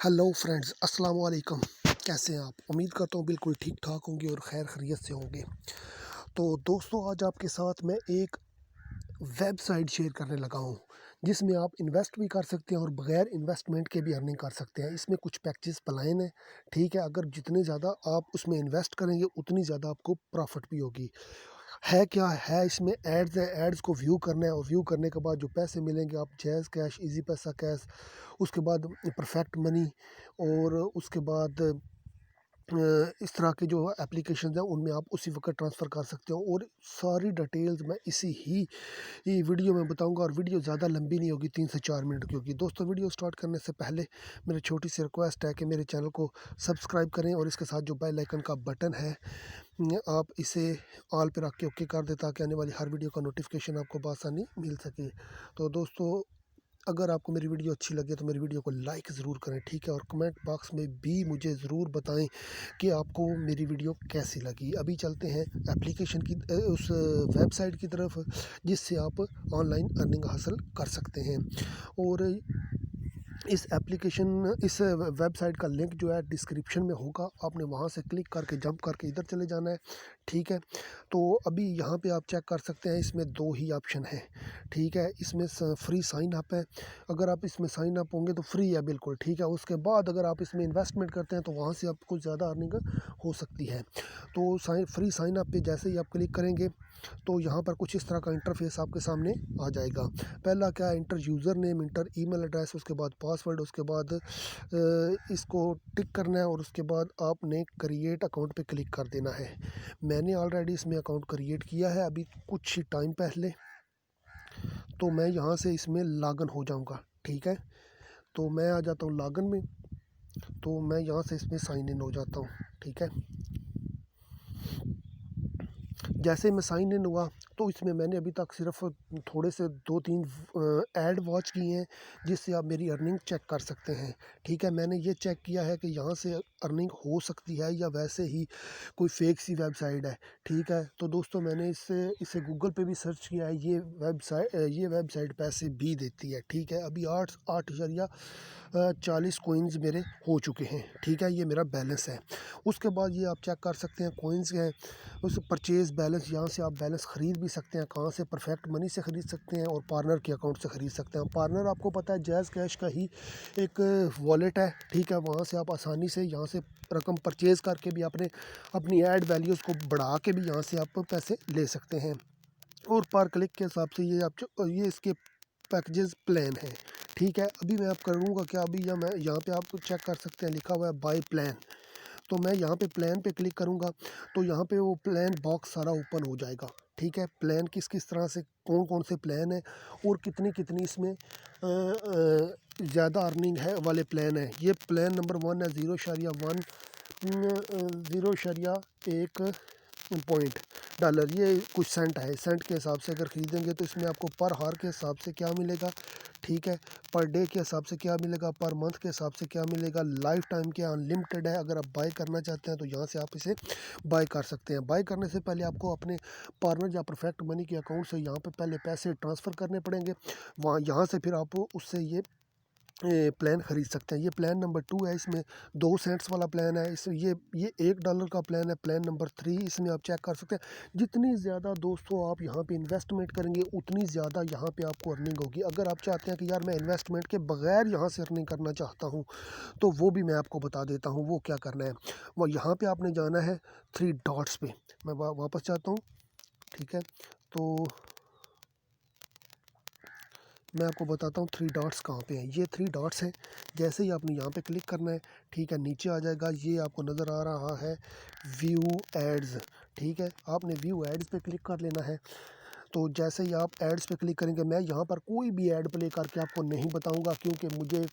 Hello friends, अस्सलाम वालेकुम। कैसे हैं आप? उम्मीद करता हूँ बिल्कुल ठीक ठाक होंगे और खैर खैरियत से होंगे। तो दोस्तों, आज आपके साथ मैं एक वेबसाइट शेयर करने लगा हूँ जिसमें आप इन्वेस्ट भी कर सकते हैं और बगैर इन्वेस्टमेंट के भी अर्निंग कर सकते हैं। इसमें कुछ पैकेजेस प्लान है, ठीक है। अगर जितने ज़्यादा आप उसमें इन्वेस्ट करेंगे उतनी ज़्यादा आपको प्रॉफिट भी होगी। है क्या है, इसमें एड्स है। एड्स को व्यू करना है और व्यू करने के बाद जो पैसे मिलेंगे, आप जैज़ कैश, इजी पैसा कैश, उसके बाद परफेक्ट मनी, और उसके बाद इस तरह के जो एप्लीकेशंस हैं उनमें आप उसी वक्त ट्रांसफ़र कर सकते हो। और सारी डिटेल्स मैं इसी ही ये वीडियो में बताऊंगा, और वीडियो ज़्यादा लंबी नहीं होगी, 3 से 4 मिनट की होगी। दोस्तों, वीडियो स्टार्ट करने से पहले मेरी छोटी सी रिक्वेस्ट है कि मेरे चैनल को सब्सक्राइब करें और इसके साथ जो बेल आइकन का बटन है आप इसे ऑल पे रख के ओके कर दें, ताकि आने वाली हर वीडियो का नोटिफिकेशन आपको बआसानी मिल सके। तो दोस्तों, अगर आपको मेरी वीडियो अच्छी लगे तो मेरी वीडियो को लाइक ज़रूर करें, ठीक है। और कमेंट बॉक्स में भी मुझे ज़रूर बताएं कि आपको मेरी वीडियो कैसी लगी। अभी चलते हैं एप्लीकेशन की उस वेबसाइट की तरफ जिससे आप ऑनलाइन अर्निंग हासिल कर सकते हैं। और इस वेबसाइट का लिंक जो है डिस्क्रिप्शन में होगा, आपने वहां से क्लिक करके जंप करके इधर चले जाना है, ठीक है। तो अभी यहाँ पे आप चेक कर सकते हैं, इसमें दो ही ऑप्शन है, ठीक है। इसमें फ्री साइन अप है। अगर आप इसमें साइन अप होंगे तो फ्री है बिल्कुल, ठीक है। उसके बाद अगर आप इसमें इन्वेस्टमेंट करते हैं तो वहाँ से आपको ज़्यादा अर्निंग हो सकती है। तो फ्री साइन अप पे जैसे ही आप क्लिक करेंगे तो यहाँ पर कुछ इस तरह का इंटरफेस आपके सामने आ जाएगा। पहला क्या है, inter user name, inter email address, उसके बाद पासवर्ड, उसके बाद इसको टिक करना है और उसके बाद आपने क्रिएट अकाउंट पे क्लिक कर देना है। मैंने ऑलरेडी इसमें अकाउंट क्रिएट किया है अभी कुछ ही टाइम पहले, तो मैं यहाँ से इसमें लॉगिन हो जाऊँगा, ठीक है। तो मैं आ जाता हूँ लॉगिन में, तो मैं यहाँ से इसमें साइन इन हो जाता हूँ, ठीक है। जैसे मैं साइन इन हुआ तो इसमें मैंने अभी तक सिर्फ थोड़े से 2-3 ऐड वॉच किए हैं जिससे आप मेरी अर्निंग चेक कर सकते हैं, ठीक है। मैंने ये चेक किया है कि यहाँ से अर्निंग हो सकती है या वैसे ही कोई फेक सी वेबसाइट है, ठीक है। तो दोस्तों, मैंने इसे गूगल पे भी सर्च किया है। ये वेबसाइट पैसे भी देती है, ठीक है। अभी 8.40 कोइंस मेरे हो चुके हैं, ठीक है। ये मेरा बैलेंस है। उसके बाद ये आप चेक कर सकते हैं कोइंस हैं, उस परचेज़ बैलेंस, यहाँ से आप बैलेंस ख़रीद भी सकते हैं। कहाँ से? परफेक्ट मनी से ख़रीद सकते हैं और पार्टनर के अकाउंट से ख़रीद सकते हैं। पार्टनर आपको पता है जैज़ कैश का ही एक वॉलेट है, ठीक है। वहाँ से आप आसानी से यहाँ से रकम परचेज़ करके भी अपनी ऐड वैल्यूज़ को बढ़ा के भी यहाँ से आप पैसे ले सकते हैं। और पर क्लिक के हिसाब से ये इसके पैकेजेस प्लान है, ठीक है। अभी मैं आप करूँगा क्या, अभी या मैं यहाँ पे आप चेक कर सकते हैं, लिखा हुआ है बाय प्लान। तो मैं यहाँ पे प्लान पे क्लिक करूँगा तो यहाँ पे वो प्लान बॉक्स सारा ओपन हो जाएगा, ठीक है। प्लान किस किस तरह से, कौन कौन से प्लान है और कितनी कितनी इसमें ज़्यादा अर्निंग है वाले प्लान है। ये प्लान नंबर 1 है, 0.1 $0.1 ये कुछ सेंट है। सेंट के हिसाब से अगर ख़रीदेंगे तो इसमें आपको पर हार के हिसाब से क्या मिलेगा, ठीक है। पर डे के हिसाब से क्या मिलेगा, पर मंथ के हिसाब से क्या मिलेगा, लाइफ टाइम के अनलिमिटेड है। अगर आप बाय करना चाहते हैं तो यहाँ से आप इसे बाय कर सकते हैं। बाय करने से पहले आपको अपने पार्टनर या परफेक्ट मनी के अकाउंट से यहाँ पे पहले पैसे ट्रांसफ़र करने पड़ेंगे। यहाँ से फिर आप उससे ये प्लान ख़रीद सकते हैं। ये प्लान नंबर 2 है, इसमें 2 सेंट्स वाला प्लान है। इस ये $1 का प्लान है, प्लान नंबर 3। इसमें आप चेक कर सकते हैं। जितनी ज़्यादा दोस्तों आप यहाँ पे इन्वेस्टमेंट करेंगे उतनी ज़्यादा यहाँ पे आपको अर्निंग होगी। अगर आप चाहते हैं कि यार मैं इन्वेस्टमेंट के बगैर यहाँ से अर्निंग करना चाहता हूँ, तो वो भी मैं आपको बता देता हूँ वो क्या करना है। वो यहाँ पर आपने जाना है 3 डॉट्स पे। मैं वापस जाता हूँ, ठीक है। तो मैं आपको बताता हूँ 3 डॉट्स कहाँ पे हैं। ये 3 डॉट्स हैं, जैसे ही आपने यहाँ पे क्लिक करना है, ठीक है। नीचे आ जाएगा, ये आपको नज़र आ रहा है व्यू एड्स, ठीक है। आपने व्यू एड्स पे क्लिक कर लेना है। तो जैसे ही आप एड्स पे क्लिक करेंगे, मैं यहाँ पर कोई भी ऐड प्ले करके आपको नहीं बताऊँगा क्योंकि मुझे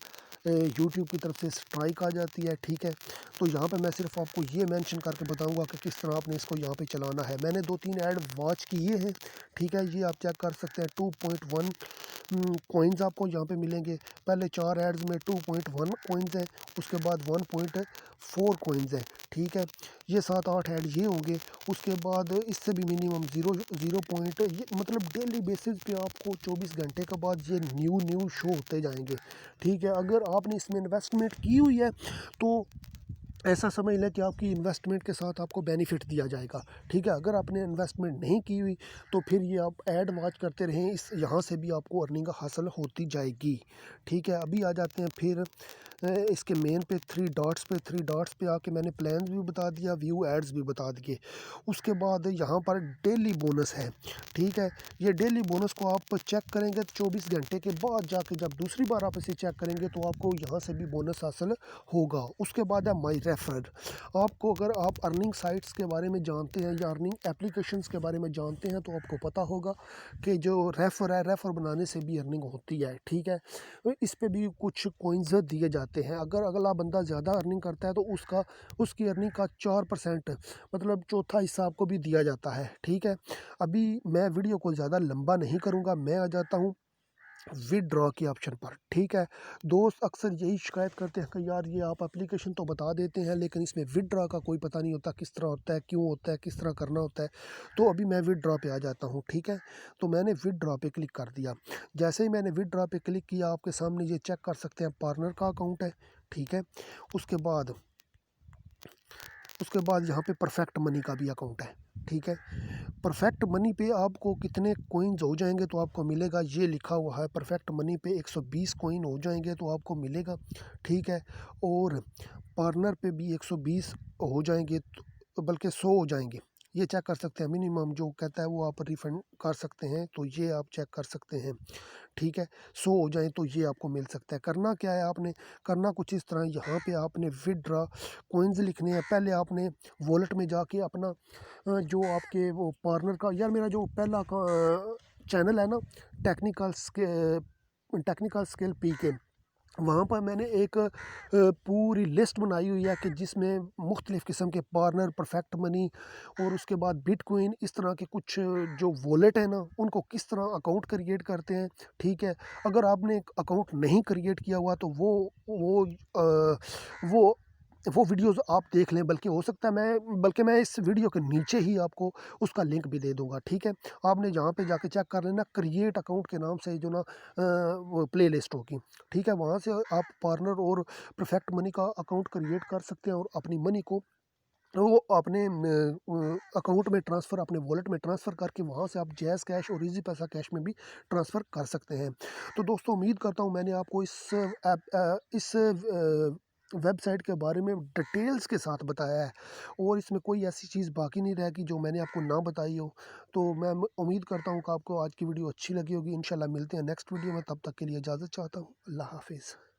यूट्यूब की तरफ से स्ट्राइक आ जाती है, ठीक है। तो यहाँ पे मैं सिर्फ आपको ये मेंशन करके बताऊँगा कि किस तरह आपने इसको यहाँ पे चलाना है। मैंने 2-3 ऐड वॉच किए हैं, ठीक है। ये आप चेक कर सकते हैं, 2.1 कॉइन्स आपको यहाँ पे मिलेंगे। पहले 4 एड्स में 2.1 कॉइन्स हैं, उसके बाद 1.4 कॉइन्स हैं, ठीक है। ये 7-8 ऐड ये होंगे। उसके बाद इससे भी मिनिमम 0 पॉइंट, ये मतलब डेली बेसिस पे आपको 24 घंटे के बाद ये न्यू शो होते जाएंगे, ठीक है। अगर आपने इसमें इन्वेस्टमेंट की हुई है तो ऐसा समझ लें कि आपकी इन्वेस्टमेंट के साथ आपको बेनिफिट दिया जाएगा, ठीक है। अगर आपने इन्वेस्टमेंट नहीं की हुई तो फिर ये आप ऐड वॉच करते रहें, इस यहाँ से भी आपको अर्निंग हासिल होती जाएगी, ठीक है। अभी आ जाते हैं फिर इसके मेन पे 3 डॉट्स पे आके मैंने प्लान भी बता दिया, व्यू एड्स भी बता दिए। उसके बाद यहाँ पर डेली बोनस है, ठीक है। ये डेली बोनस को आप चेक करेंगे तो 24 घंटे के बाद जाके जब दूसरी बार आप इसे चेक करेंगे तो आपको यहाँ से भी बोनस हासिल होगा। उसके बाद है माई रेफर। आपको अगर आप अर्निंग साइट्स के बारे में जानते हैं या अर्निंग एप्लीकेशंस के बारे में जानते हैं तो आपको पता होगा कि जो रेफर है, रेफर बनाने से भी अर्निंग होती है, ठीक है। इस पे भी कुछ कॉइन्स दिए जाते हैं। अगर अगला बंदा ज़्यादा अर्निंग करता है तो उसकी अर्निंग का 4% मतलब चौथा हिस्सा आपको भी दिया जाता है, ठीक है। अभी मैं वीडियो को ज़्यादा लंबा नहीं करूँगा, मैं आ जाता हूँ विदड्रॉ के ऑप्शन पर, ठीक है। दोस्त अक्सर यही शिकायत करते हैं कि यार ये आप एप्लीकेशन तो बता देते हैं लेकिन इसमें विदड्रॉ का कोई पता नहीं होता, किस तरह होता है, क्यों होता है, किस तरह करना होता है। तो अभी मैं विदड्रॉ पे आ जाता हूँ, ठीक है। तो मैंने विदड्रॉ पे क्लिक कर दिया। जैसे ही मैंने विदड्रॉ पे क्लिक किया, आपके सामने ये चेक कर सकते हैं पार्टनर का अकाउंट है, ठीक है। उसके बाद यहाँ पे परफेक्ट मनी का भी अकाउंट है, ठीक है। परफेक्ट मनी पे आपको कितने कॉइन्स हो जाएंगे तो आपको मिलेगा, ये लिखा हुआ है परफेक्ट मनी पे 120 कॉइन हो जाएंगे तो आपको मिलेगा, ठीक है। और पार्टनर पे भी 120 हो जाएंगे तो बल्कि 100 हो जाएंगे, ये चेक कर सकते हैं। मिनिमम जो कहता है वो आप रिफंड कर सकते हैं, तो ये आप चेक कर सकते हैं, ठीक है। 100 हो जाए तो ये आपको मिल सकता है। करना क्या है, आपने करना कुछ इस तरह, यहाँ पे आपने विदड्रॉ कॉइन्स लिखने हैं। पहले आपने वॉलेट में जाके अपना जो आपके वो पार्टनर का, यार मेरा जो पहला चैनल है ना, टेक्निकल स्किल पीके, वहाँ पर मैंने एक पूरी लिस्ट बनाई हुई है कि जिसमें मुख्तलिफ़ किस्म के पार्टनर, परफेक्ट मनी और उसके बाद बिटकॉइन, इस तरह के कुछ जो वॉलेट है ना, उनको किस तरह अकाउंट क्रिएट करते हैं, ठीक है। अगर आपने एक अकाउंट नहीं क्रिएट किया हुआ तो वो वो वीडियोस आप देख लें, बल्कि मैं इस वीडियो के नीचे ही आपको उसका लिंक भी दे दूंगा, ठीक है। आपने जहाँ पे जाके चेक कर लेना, क्रिएट अकाउंट के नाम से जो ना वो प्ले लिस्ट होगी, ठीक है। वहाँ से आप पार्टनर और परफेक्ट मनी का अकाउंट क्रिएट कर सकते हैं और अपनी मनी को वो अपने अकाउंट में ट्रांसफ़र, अपने वॉलेट में ट्रांसफ़र करके वहाँ से आप जैज़ कैश और इजी पैसा कैश में भी ट्रांसफ़र कर सकते हैं। तो दोस्तों उम्मीद करता हूँ मैंने आपको इस वेबसाइट के बारे में डिटेल्स के साथ बताया है और इसमें कोई ऐसी चीज़ बाकी नहीं रह गई जो मैंने आपको ना बताई हो। तो मैं उम्मीद करता हूँ कि आपको आज की वीडियो अच्छी लगी होगी। इंशाल्लाह मिलते हैं नेक्स्ट वीडियो में, तब तक के लिए इजाज़त चाहता हूँ। अल्लाह हाफिज़।